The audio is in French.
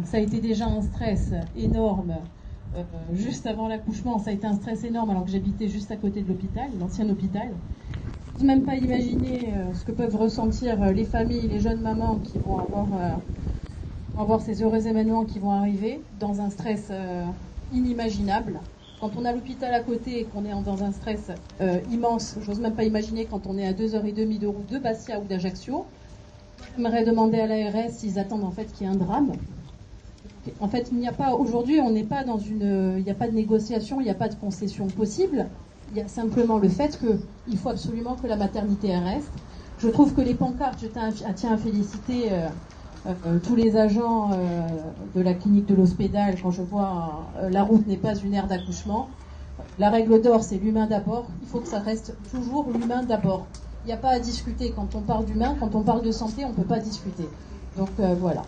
Ça a été déjà un stress énorme. Juste avant l'accouchement, ça a été un stress énorme alors que j'habitais juste à côté de l'hôpital, l'ancien hôpital. Je n'ose même pas imaginer ce que peuvent ressentir les familles, les jeunes mamans qui vont avoir ces heureux événements qui vont arriver dans un stress inimaginable. Quand on a l'hôpital à côté et qu'on est dans un stress immense, j'ose même pas imaginer quand on est à 2h30 de route de Bastia ou d'Ajaccio. J'aimerais demander à l'ARS s'ils attendent en fait qu'il y ait un drame. En fait, il n'y a pas aujourd'hui, on n'est pas dans il n'y a pas de négociation, il n'y a pas de concession possible. Il y a simplement le fait qu'il faut absolument que la maternité reste. Je trouve que les pancartes, je tiens à féliciter tous les agents de la clinique de l'hospital. Quand je vois la route n'est pas une aire d'accouchement, la règle d'or c'est l'humain d'abord. Il faut que ça reste toujours l'humain d'abord. Il n'y a pas à discuter quand on parle d'humain, quand on parle de santé, on ne peut pas discuter. Donc voilà.